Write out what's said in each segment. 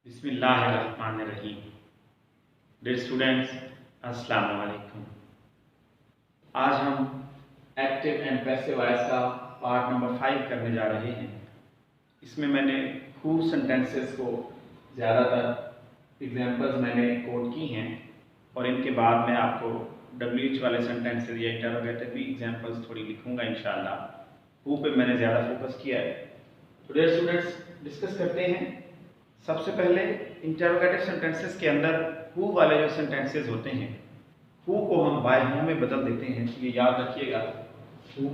बिस्मिल्लाहिर्रहमानिर्रहीम। Dear students, अस्सलाम वालेकुम। आज हम एक्टिव एंड पैसिव वॉइस का पार्ट नंबर 5 करने जा रहे हैं। इसमें मैंने खूब सेंटेंसेस को ज़्यादातर एग्जांपल्स मैंने कोड की हैं और इनके बाद मैं आपको WH वाले सेंटेंसेस या इंटरोगेटिव एग्जांपल्स थोड़ी लिखूंगा इंशाल्लाह। हु पे मैंने ज़्यादा फोकस किया है। तो डियर स्टूडेंट्स, डिस्कस करते हैं। सबसे पहले इंटरोगेटिव सेंटेंसेस के अंदर हु वाले जो सेंटेंसेस होते हैं, हु को हम बाय हु में बदल देते हैं। ये याद रखिएगा, हु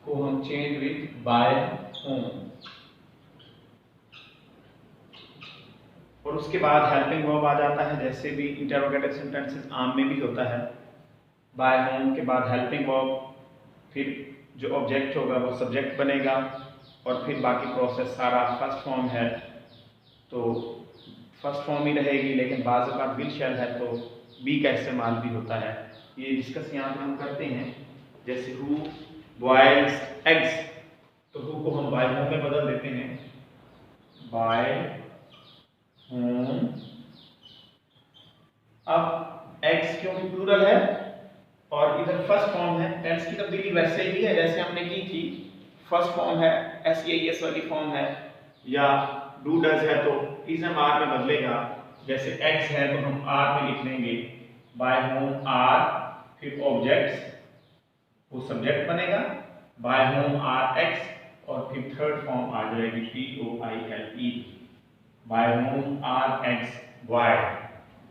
को हम चेंज विद बाय होम। और उसके बाद हेल्पिंग वर्ब आ जाता है, जैसे भी इंटरोगेटिव सेंटेंसेस आम में भी होता है। बाय होम के बाद हेल्पिंग वर्ब, फिर जो ऑब्जेक्ट होगा वो सब्जेक्ट बनेगा और फिर बाकी प्रोसेस सारा फर्स्ट फॉर्म है तो फर्स्ट फॉर्म ही रहेगी, लेकिन बाज़ औक़ात विल शैल है तो बी का इस्तेमाल भी होता है। ये डिस्कस यहाँ पे हम करते हैं। जैसे हु बॉयल्स एग्स, तो हु को हम बाय होम में बदल देते हैं, बाय होम। अब एग्स क्योंकि प्लूरल है और इधर फर्स्ट फॉर्म है, टेंस की तब्दीली वैसे ही है जैसे हमने की थी। फर्स्ट फॉर्म है, SEIS वाली फॉर्म है, या डू डज है तो इज एम आर में बदलेगा। जैसे एक्स है तो हम आर में लिख लेंगे बाय होम आर, फिर ऑब्जेक्ट्स वो सब्जेक्ट बनेगा, बाय होम आर एक्स, और फिर थर्ड फॉर्म आ जाएगी POILE, by whom are X Y.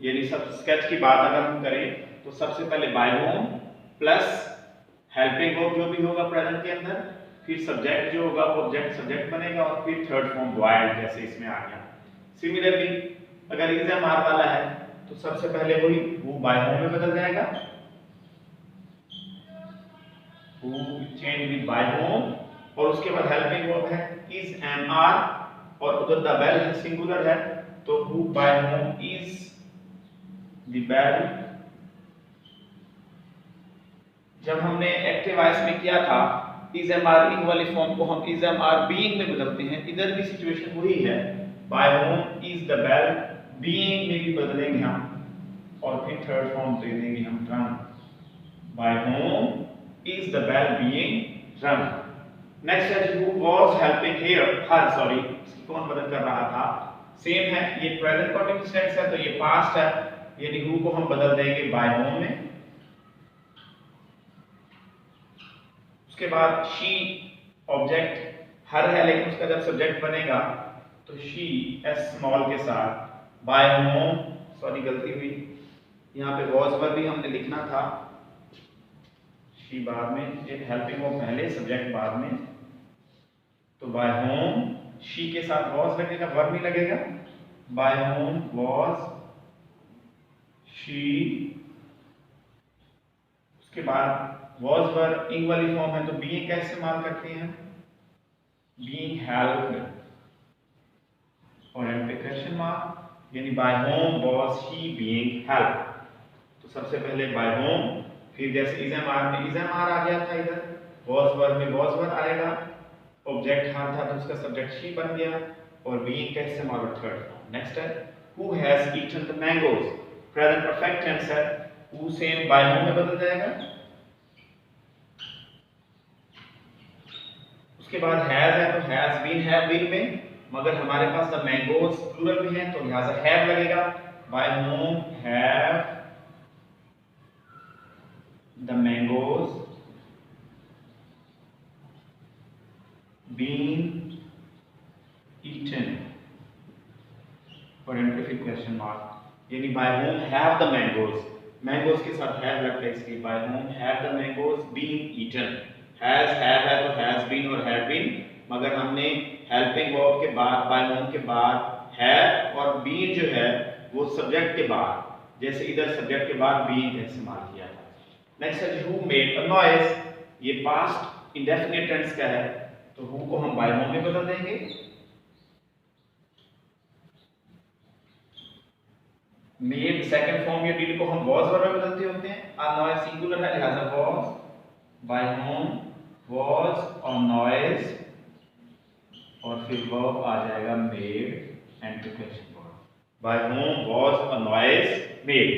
यानी सब स्केच की बात अगर हम करें तो सबसे पहले by whom plus helping verb जो भी होगा प्रेजेंट के अंदर, फिर सब्जेक्ट जो होगा वो ऑब्जेक्ट सब्जेक्ट बनेगा, और फिर थर्ड फॉर्म बॉयल्ड जैसे इसमें आ गया। सिमिलरली अगर इज एम आर वाला है तो सबसे पहले वही वो बाय होम में बदल जाएगा, who change with by whom, और उसके बाद हेल्पिंग वर्ब है इज एम आर, और उधर द बेल है सिंगुलर है तो who by whom is the bell. जब हमने एक्टिव वॉइस में किया था इज एम आर इन वाली फॉर्म को हम इज एम आर बीइंग में बदलते हैं। इधर भी सिचुएशन वही है, by whom is the bell, being में भी बदलेंगे हम, और फिर थर्ड फॉर्म दे देंगे हम run, by whom is the bell being run. Next है who was helping here, her sorry इसकी कौन बदल कर रहा था, सेम है। ये प्रेजेंट कंटीन्यूअस टेंस है तो ये पास्ट है, यानी हु को हम बदल देंगे बाय होम में। उसके बाद शी ऑब्जेक्ट हर है, लेकिन उसका जब सब्जेक्ट बनेगा तो शी एस स्मॉल के साथ बाय होम, सॉरी गलती हुई, यहाँ पे वॉज पर भी हमने लिखना था, शी बाद में, एक हेल्पिंग वर्ब पहले सब्जेक्ट बाद में, तो बाय होम शी के साथ वॉज लगेगा, वर्ब नहीं लगेगा, बाय होम वॉज शी। उसके बाद वॉज पर इंग वाली फॉर्म है तो बीइंग का इस्तेमाल करते हैं, बीइंग हेल्प्ड, और एंड पे क्वेश्चन मार्क, यानी by whom was he being helped. तो सबसे पहले बाय होम, फिर जैसे इज एम आर में इज एम आर आ गया था, इधर वॉज वर्ब में वॉज वर्ब आएगा, ऑब्जेक्ट हर था तो उसका सब्जेक्ट शी बन गया, और बीइंग का इस्तेमाल थर्ड फॉर्म। नेक्स्ट है who has eaten the mangoes, present perfect tense है, हु सेम बाय होम में बदल जाएगा। उसके बाद हैज है तो हैज बीन हैव बीन में, मगर हमारे पास द मैंगोज प्लूरल में है तो लिहाजा हैव लगेगा, by whom have the mangoes been eaten, और एंड फिर क्वेश्चन मार्क, यानी by whom have the mangoes, mangoes के साथ हैव लगता है इसलिए by whom have the mangoes been eaten. Has have है तो हैज बीन और हैव बीन, मगर हमने हेल्पिंग वर्ब के बाद बाय होम के बाद हैव और बीन जो है वो सब्जेक्ट के बाद, जैसे इधर सब्जेक्ट के बाद बीन का इस्तेमाल किया था। नेक्स्ट है हु मेड अ नॉइज, ये पास्ट इंडेफिनिट टेंस का है तो हु को हम बाय होम में बदल देंगे, मेड सेकंड फॉर्म या डीड को हम वॉज वर्ब में बदलते होते हैं, अ नॉइज सिंगुलर है लिहाजा वॉज, बाय होम वॉज और नॉइज और फिर वर्ब आ जाएगा made end question word. By whom was a noise made.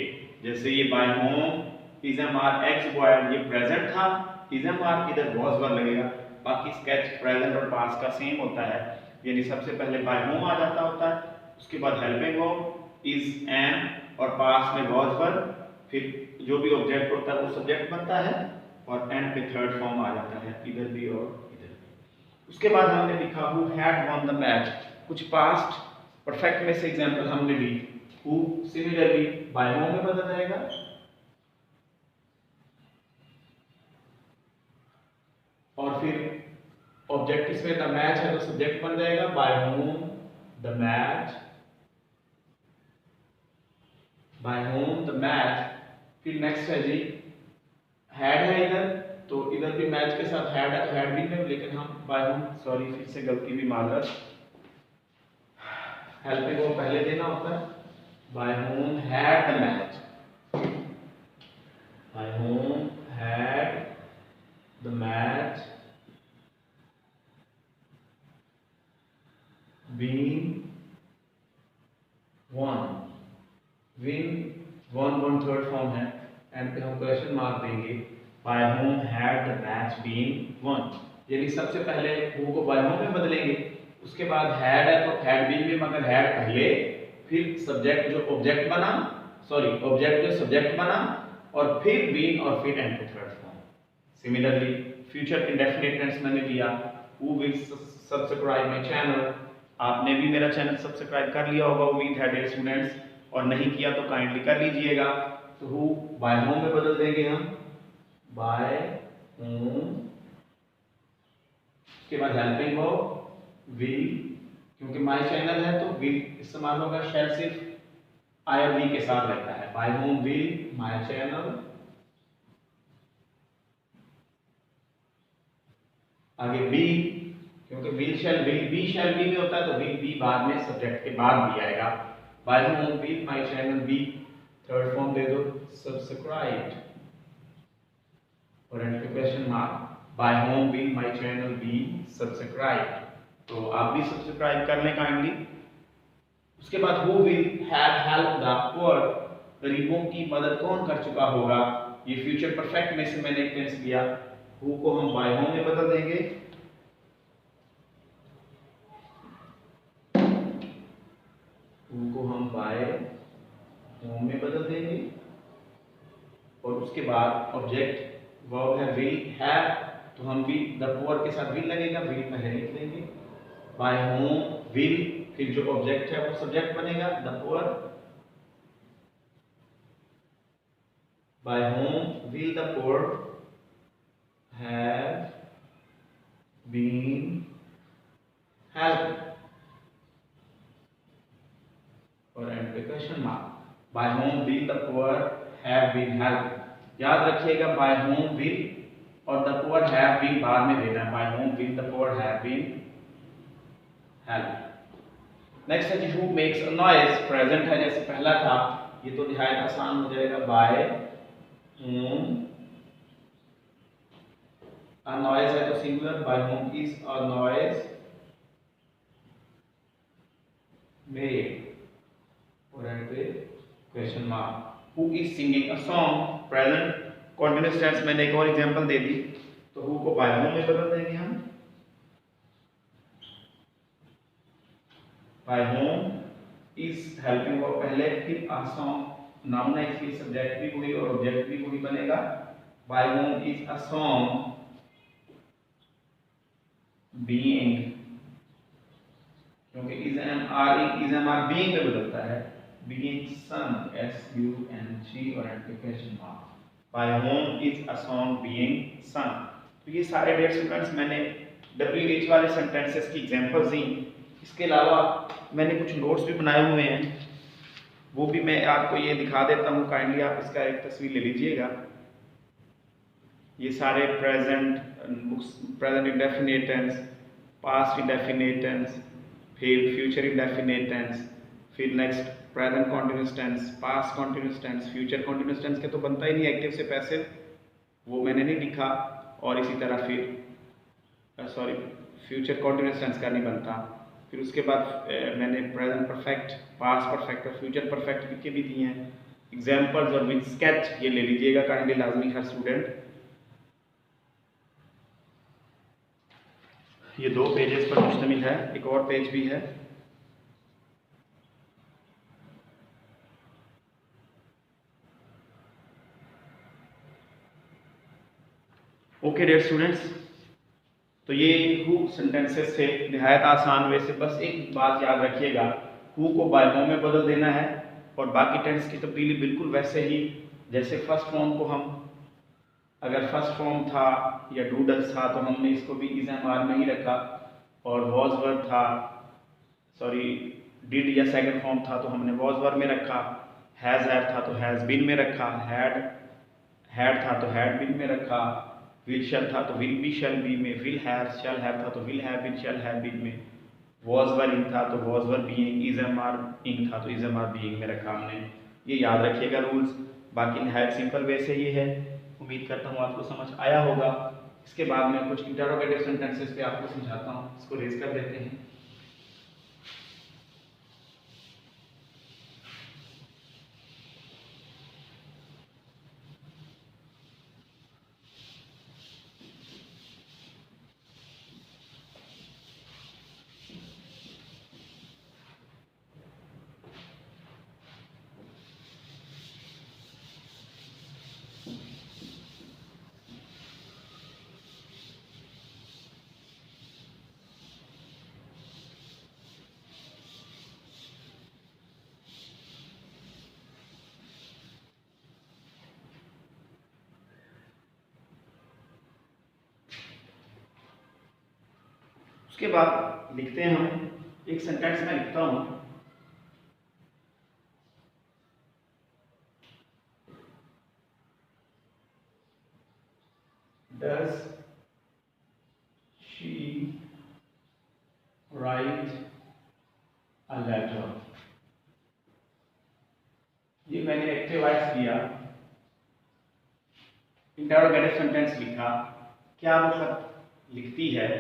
जैसे ये by whom is am are X boy, ये प्रेजेंट था, इज एम आर इधर वाज वर्ब लगेगा। बाकी स्केच प्रेजेंट और पास्ट का सेम होता है, यानी सबसे पहले बाय होम आ जाता होता है, उसके बाद हेल्पिंग वर्ब इज एम और पास्ट में वाज वर्ब, फिर जो भी ऑब्जेक्ट होता है वो सब्जेक्ट बनता है और एंड पे थर्ड फॉर्म आ जाता है, इधर भी और इधर भी। उसके बाद हमने लिखा who had won the match. कुछ पास्ट परफेक्ट में से एग्जांपल हमने ली। हु सिमिलरली बाय होम में बदल जाएगा, और फिर ऑब्जेक्ट इसमें द मैच है तो सब्जेक्ट बन जाएगा by whom the match, by whom the match. फिर नेक्स्ट है जी हैड है इधर, तो इधर भी मैच के साथ हैड है तो हैड भी में, लेकिन हम बाय होम, सॉरी फिर से गलती भी माजरत, हेल्पिंग वो पहले देना होता है। By whom had the match, by whom had the match been won, win won won third form है, एंड पे हम क्वेश्चन मार्क देंगे by whom had the match been won. यानी सबसे पहले हु को बाय होम में बदलेंगे, उसके बाद हैड है तो हैड बीन में, मगर हैड पहले, फिर सब्जेक्ट जो ऑब्जेक्ट बना, सॉरी ऑब्जेक्ट जो सब्जेक्ट बना, और फिर बीन और फिर एंड पे third form. Similarly future indefinite tense मैंने लिया, who will subscribe my channel. आपने भी मेरा चैनल सब्सक्राइब कर लिया होगा उम्मीद है डियर स्टूडेंट्स, और नहीं किया तो काइंडली कर लीजिएगा। तो हु बाय होम में बदल देंगे हम, बाय होम, उसके बाद हेल्पिंग वर्ब विल, क्योंकि माय चैनल है तो विल इस्तेमाल होगा, शैल सिर्फ आई और वी के साथ रहता है। By whom will my channel, आगे बी, क्योंकि विल शैल बी में होता है तो विल बी बाद में सब्जेक्ट के बाद भी आएगा। By whom will my channel be, third form दे दो सब्सक्राइब्ड, और एंड पे question mark, by whom will my channel be subscribed. तो आप भी सब्सक्राइब कर लें काइंडली। उसके बाद who will have help the poor, गरीबों की मदद कौन कर चुका होगा। ये फ्यूचर परफेक्ट में से मैंने एक टेंस लिया, हु को हम बाय होम में बदल देंगे, हु को हम बाय होम में बदल देंगे, और उसके बाद ऑब्जेक्ट वर्ब है विल हैव, तो हम भी द पुअर के साथ विल लगेगा, विल पहले लिख लेंगे। बाय होम विल, फिर जो ऑब्जेक्ट है वो सब्जेक्ट बनेगा the poor, by whom will the poor have been helped, और एंड पे question mark, by whom will the poor have been helped. याद रखिएगा बाय होम विल और द पुअर हैव बीन बाद में देना है, by whom will the poor have been helped. Next है who makes a noise, present है जैसे पहला था, ये तो निहायत आसान हो जाएगा, बाय होम अ नॉइज है तो singular, by whom is a noise made, और एंड पे question mark, who is singing a song, present continuous tense मैंने एक और एग्जांपल दे दी, तो हु को बाय होम में बदल देंगे हम, by whom is helping verb पहले, फिर अ सॉन्ग नाउन है इसलिए सब्जेक्ट भी वही और ऑब्जेक्ट भी वही बनेगा, by whom is a song being, क्योंकि इज एम आर बीइंग में बदलता है, बीइंग सung, SUNG, और एंड पे question mark, by whom is a song being sung. तो ये सारे डियर स्टूडेंट्स मैंने WH वाले सेंटेंसेस की एग्जांपल्स दी। इसके अलावा मैंने कुछ नोट्स भी बनाए हुए हैं, वो भी मैं आपको ये दिखा देता हूँ, काइंडली आप इसका एक तस्वीर ले लीजिएगा। ये सारे present indefinite tense, past indefinite tense, फिर फ्यूचर इंडेफिनिट टेंस, फिर next present continuous tense, past continuous tense, future continuous tense के तो बनता ही नहीं एक्टिव से पैसिव, वो मैंने नहीं लिखा, और इसी तरह फिर फ्यूचर कॉन्टिन्यूस टेंस का नहीं बनता। फिर उसके बाद मैंने प्रेजेंट परफेक्ट, पास्ट परफेक्ट और फ्यूचर परफेक्ट के भी दिए हैं एग्जाम्पल्स। और विद स्केच ये ले लीजिएगा काइंडली लाजमी हर स्टूडेंट। ये 2 पेजेस पर मुश्तमिल है, एक और पेज भी है। ओके डियर स्टूडेंट्स, तो ये हु सेंटेंसेस थे निहायत आसान वे से। बस एक बात याद रखिएगा, हु को बाय नॉन में बदल देना है और बाकी टेंस की तब्दीली बिल्कुल वैसे ही जैसे फर्स्ट फॉर्म को हम, अगर फर्स्ट फॉर्म था या डूडल्स था तो हमने इसको भी इज एम आर में ही रखा, और वॉज वर्ब था, सॉरी डिड या सेकंड फॉर्म था तो हमने वॉज वर्ब में रखा, हैज हैड था तो हैज बीन में रखा, हैड था तो हैड बीन में रखा, विल शैल था तो विल बी शैल बी में, विल हैव शैल हैव था तो will have been shall have been में, वॉज वर इन था तो was were being, is am are इन था तो इज एम आर बीइंग में रखा हमने। ये याद रखिएगा रूल्स, बाकी नहायत सिंपल वे से ही है। उम्मीद करता हूँ आपको समझ आया होगा। इसके बाद मैं कुछ इंटरोगेटिव सेंटेंसेस पे आपको समझाता हूँ, इसको रेज कर देते हैं। उसके बाद लिखते हैं हम, एक सेंटेंस में लिखता हूं, does she write a letter. ये मैंने एक्टिव वॉइस दिया, इंटरोगेटिव सेंटेंस लिखा, क्या वो खत लिखती है।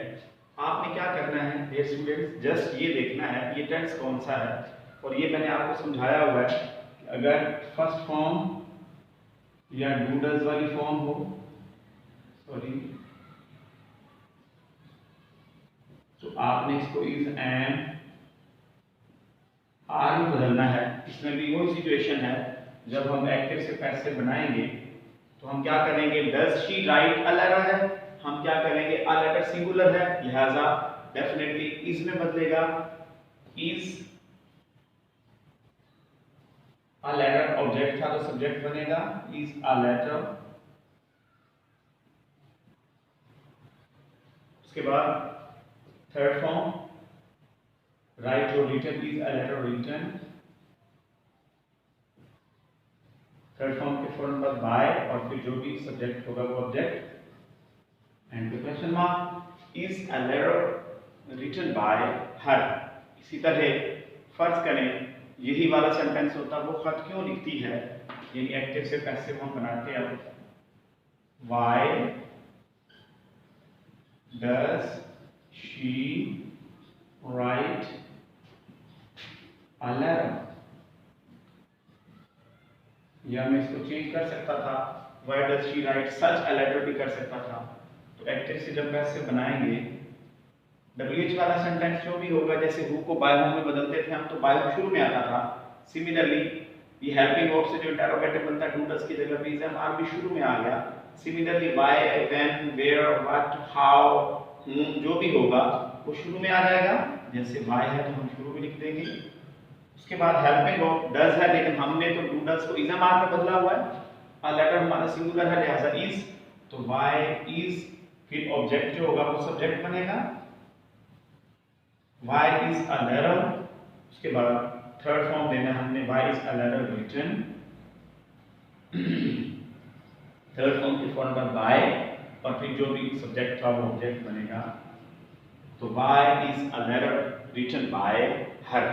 आपने क्या करना है डियर स्टूडेंट्स, जस्ट ये देखना है ये टेंस कौन सा है, और ये मैंने आपको समझाया हुआ है कि अगर फर्स्ट फॉर्म या डूडल्स वाली फॉर्म हो, सॉरी, तो आपने इसको इज एम आर में बदलना है। इसमें भी वही सिचुएशन है, जब हम एक्टिव से पैसिव बनाएंगे तो हम क्या करेंगे, does she write a letter है, हम क्या करेंगे, अ लेटर सिंगुलर है, लिहाजा डेफिनेटली इज में बदलेगा, इज अ लेटर ऑब्जेक्ट था तो सब्जेक्ट बनेगा, इज अ लेटर। उसके बाद थर्ड फॉर्म, राइट और written, is a letter written. Third form के फौरन बाद बाय और फिर जो भी सब्जेक्ट होगा वो object, end the question mark, is a letter written by her. इसी तरह फर्ज करें यही वाला सेंटेंस होता, वो खत क्यों लिखती है, यानी एक्टिव से पैसिव हम बनाते हैं। Why does she write a letter, या मैं इसको चेंज कर सकता था, why does she write such a letter भी कर सकता था। तो एक्टिव से जब पैसिव बनाएंगे, WH वाला सेंटेंस जो भी होगा, जैसे हु को बाय हु में बदलते थे हम, तो बाय हु शुरू में आता था। सिमिलरली ये हेल्पिंग वर्ब से जो इंटरोगेटिव बनता है, डू डज की जगह पे इज एम आर भी शुरू में आ गया। Similarly why, when, where, what, how, whom जो भी होगा वो शुरू में आ जाएगा। जैसे व्हाई है तो हम शुरू में लिख देंगे। उसके बाद हेल्पिंग वर्ब डज है, लेकिन हमने तो डू डज को इज एम आर में बदला हुआ है, अ लेटर हमारा सिंगुलर है, लिहाजा इज, तो व्हाई इज, फिर ऑब्जेक्ट जो होगा वो सब्जेक्ट बनेगा, why is a letter। उसके बाद थर्ड फॉर्म देना हमने, why is a letter written। Third form के फॉर्म पर by और फिर जो भी सब्जेक्ट था वो ऑब्जेक्ट बनेगा, तो why is a letter written by her।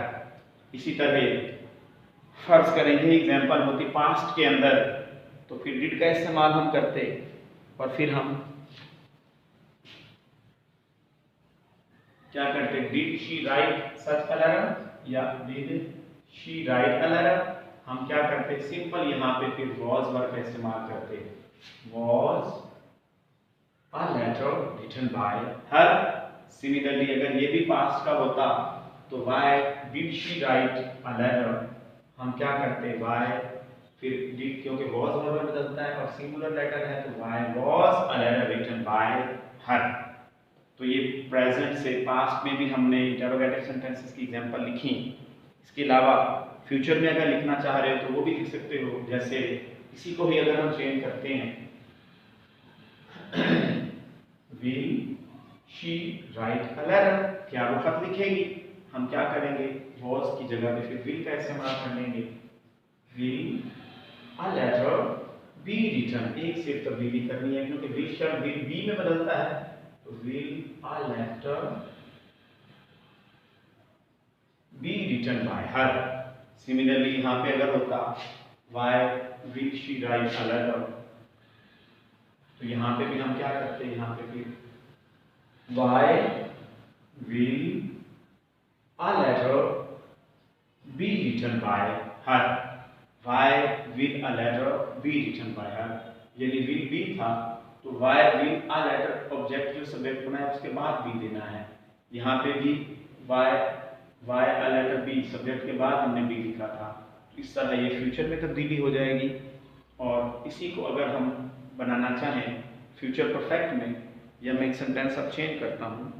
इसी तरह फर्ज करेंगे एग्जांपल होती पास्ट के अंदर, तो फिर डिड का इस्तेमाल हम करते और फिर हम क्या करते, did she write such alarm या डिड शी राइट अलार्म, हम क्या करते सिंपल यहाँ पे फिर वॉज वर्ब का इस्तेमाल करते, was a letter written by her. Similarly अगर ये भी पास्ट का होता तो why did she write a letter, हम क्या करते व्हाई फिर डिड, क्योंकि वॉज वर्ब में बदलता है और सिंगुलर लेटर है तो why was a letter written by her. तो ये प्रेजेंट से पास्ट में भी हमने इंटरोगेटिव सेंटेंसेस की एग्जांपल लिखी। इसके अलावा फ्यूचर में अगर लिखना चाह रहे हो तो वो भी लिख सकते हो, जैसे इसी को ही अगर हम चेंज करते हैं will she write a letter, क्या वो खत लिखेगी, हम क्या करेंगे वॉज की जगह पे फिर विल का इस्तेमाल कर लेंगे, will a letter be written, एक सिर्फ तब्दीली करनी है क्योंकि विल शब्द विल बी में बदलता है, तो will a letter be written by her. Similarly यहाँ पे अगर होता why will she write a letter, तो यहाँ पे भी हम क्या करते हैं, यहाँ पे फिर why will a letter be written by her, why will a letter be written by her, यानी विल बी था तो why will a letter object जो सब्जेक्ट बनाया उसके बाद बी देना है, यहाँ पे भी why a letter be subject के बाद हमने बी लिखा था। इस तरह ये फ्यूचर में तब्दीली हो जाएगी। और इसी को अगर हम बनाना चाहें फ्यूचर परफेक्ट में, या मैं एक सेंटेंस अब चेंज करता हूँ,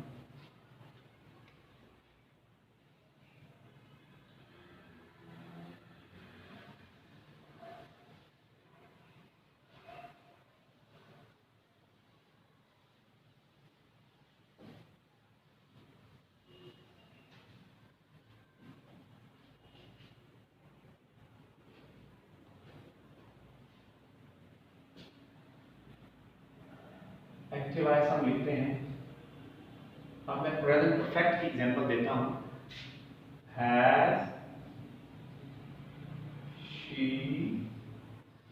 एक्टिव वॉइस हम लिखते हैं। अब मैं प्रेजेंट परफेक्ट की एग्जांपल देता हूँ, has she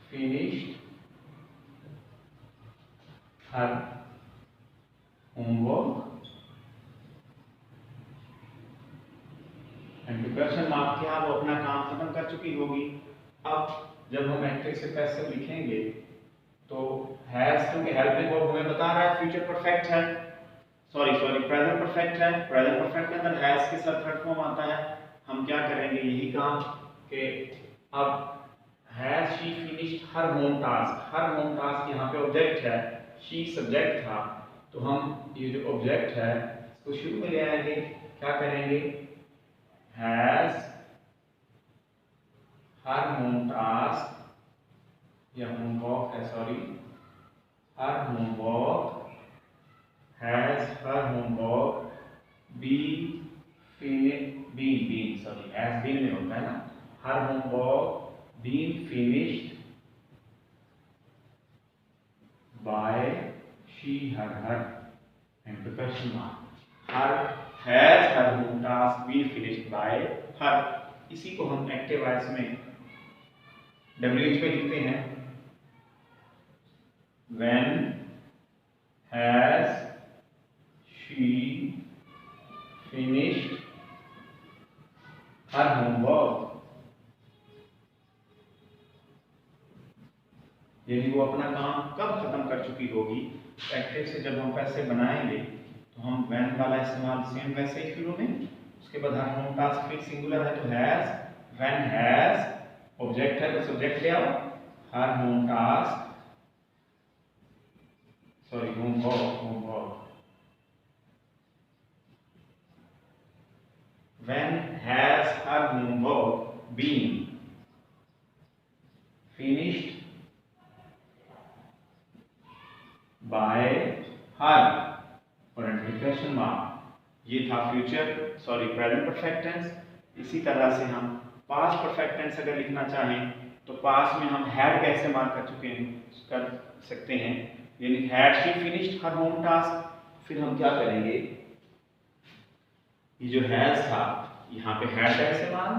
finished her homework and question mark, क्या वो अपना काम खत्म कर चुकी होगी। अब जब हम एक्टिव से पैसिव लिखेंगे तो हैज, क्योंकि हेल्पिंग वर्ब हमें बता रहा है फ्यूचर परफेक्ट है, सॉरी प्रेजेंट परफेक्ट है, प्रेजेंट परफेक्ट के अंदर हैज के साथ थर्ड फॉर्म आता है, हम क्या करेंगे यही काम कि अब has she finished her home task, her home task यहाँ पे ऑब्जेक्ट है, शी सब्जेक्ट था, तो हम ये जो ऑब्जेक्ट है इसको शुरू में ले आएंगे, क्या करेंगे हैज हर होम टास्क या होमवर्क है, sorry her homework, has her homework been sorry has been में होता है ना, her homework been finished by she her and question mark, her has her home task been finished by her. इसी को हम active voice में WH पे लिखते हैं, when has she finished her homework, यदि वो अपना काम कब खत्म कर चुकी होगी। एक्टिव से जब हम पैसे बनाएंगे तो हम when वाला इस्तेमाल सेम वैसे ही शुरू में, उसके बाद हर होम टास्क फिर सिंगुलर है तो हैज, when हैज ऑब्जेक्ट है तो सब्जेक्ट ले आओ, her home task sorry homework, when has her homework been finished by her और क्वेश्चन मार्क, ये था future sorry present perfect tense. इसी तरह से हम पास्ट परफेक्ट टेंस अगर लिखना चाहें तो पास्ट में हम हैड का इस्तेमाल कर सकते हैं, यानी had she finished her home task, फिर हम क्या करेंगे ये जो हैज था यहाँ पे हैड का इस्तेमाल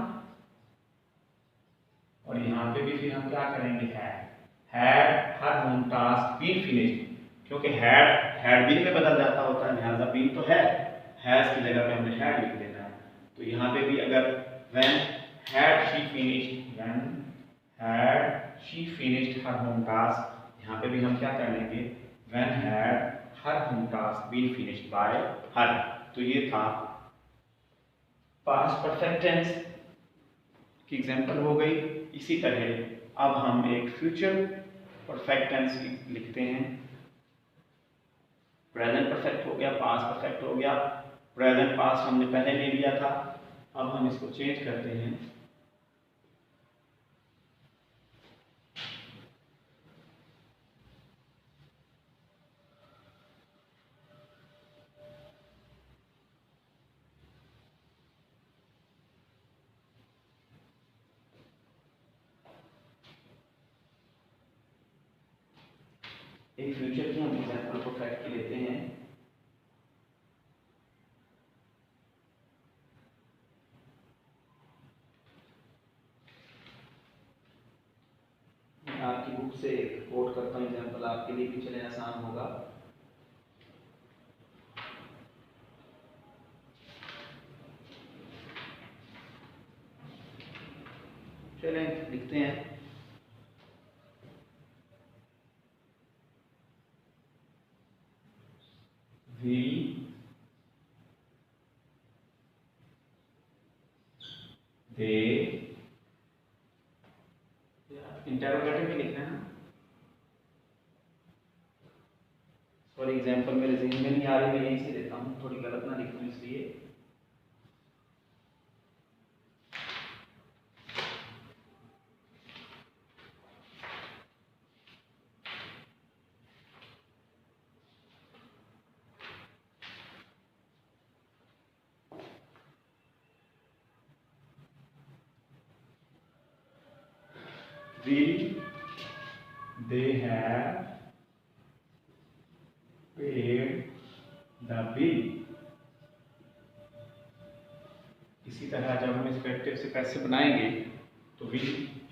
और यहाँ पे भी फिर हम क्या करेंगे had her home task been finished, क्योंकि हैड बीन में बदल जाता होता है, लिहाजा बीन तो है, हैज़ की जगह पे हमने हैड लिख देना है। तो यहाँ पे भी अगर when had she finished, when had she finished her home task, यहाँ पे भी हम क्या कर लेंगे, when had her home task been finished by her. तो ये था पास्ट परफेक्ट टेंस की एग्जांपल हो गई। इसी तरह अब हम एक फ्यूचर परफेक्ट टेंस लिखते हैं। प्रेजेंट परफेक्ट हो गया, पास्ट परफेक्ट हो गया, प्रेजेंट पास्ट हमने पहले ले लिया था। अब हम इसको चेंज करते हैं। एक फ्यूचर की हम एग्जांपल परफेक्ट की लेते हैं। आपकी बुक से कोट करता हूँ एग्जांपल, आपके लिए भी चले आसान होगा। चलें लिखते हैं। दे इंटरोगेटिव में लिखना है। सॉरी एग्जांपल मेरे ज़हन में नहीं आ रही, मैं यहीं से देता हूँ, थोड़ी गलत ना लिखूँ इसलिए। Will they have paid the bill? इसी तरह जब हम इस एडजेक्टिव से कैसे बनाएंगे तो विल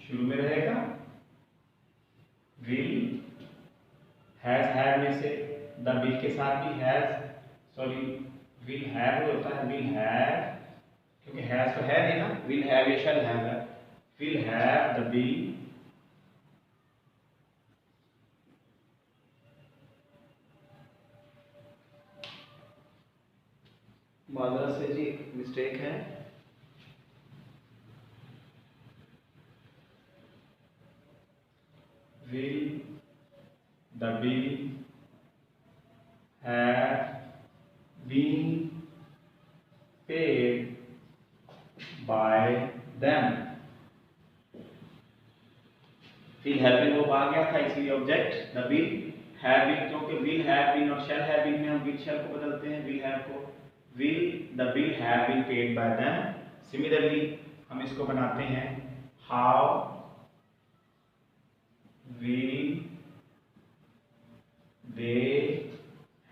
शुरू में रहेगा, विल हैज में से द बिल के साथ भी हैज, सॉरी विल हैव होता है, विल हैव क्योंकि हैज तो है नहीं ना, विल हैव या शैल हैव है, विल हैव द बिल माजरा से जी मिस्टेक है, will the bill have been paid by them? will have been वो आ गया था इसलिए object the bill have been, क्योंकि will have been और shall have been में हम will shall को बदलते हैं, will have को will the bill have been paid by them। Similarly हम इसको बनाते हैं how will they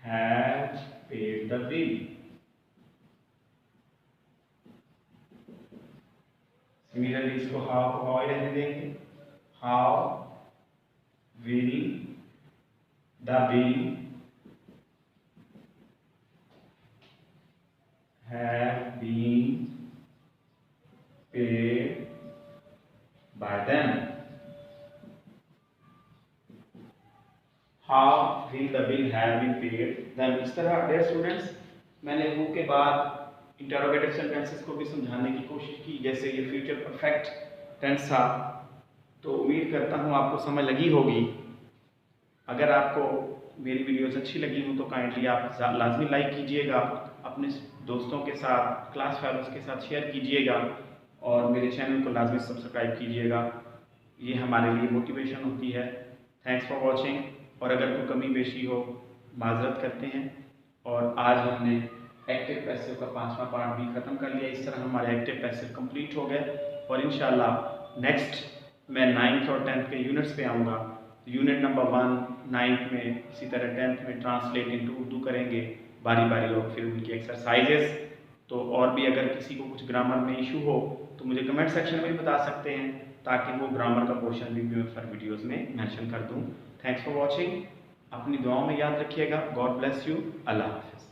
have paid the bill। Similarly इसको how को how ही रहने देंगे, how will the bill have been paid by them। How will the bill have been paid them। इस तरह डियर स्टूडेंट्स मैंने वो के बाद इंटरोगेटिव सेंटेंसेस को भी समझाने की कोशिश की, जैसे ये फ्यूचर परफेक्ट टेंस था। तो उम्मीद करता हूँ आपको समझ लगी होगी। अगर आपको मेरी वीडियोस अच्छी लगी हो तो काइंडली आप लाजमी लाइक कीजिएगा, अपने दोस्तों के साथ, क्लास फेलोज के साथ शेयर कीजिएगा और मेरे चैनल को लाजमी सब्सक्राइब कीजिएगा। ये हमारे लिए मोटिवेशन होती है। Thanks for watching. और अगर कोई कमी बेशी हो माजरत करते हैं। और आज हमने एक्टिव पैसिव का 5वां पार्ट भी ख़त्म कर लिया। इस तरह हमारे एक्टिव पैसिव कंप्लीट हो गए और इंशाल्लाह नेक्स्ट मैं 9th और 10th के यूनिट्स पे आऊँगा। यूनिट नंबर 1 9th में, इसी तरह 10th में ट्रांसलेट इनटू उर्दू करेंगे बारी बारी और फिर उनकी एक्सरसाइजेस। तो और भी अगर किसी को कुछ ग्रामर में इशू हो तो मुझे कमेंट सेक्शन में भी बता सकते हैं, ताकि वो ग्रामर का पोर्शन भी मैं फिर वीडियोज़ में मेंशन कर दूँ। Thanks for watching. अपनी दुआओं में याद रखिएगा। God bless you. अल्लाह हाफिज़।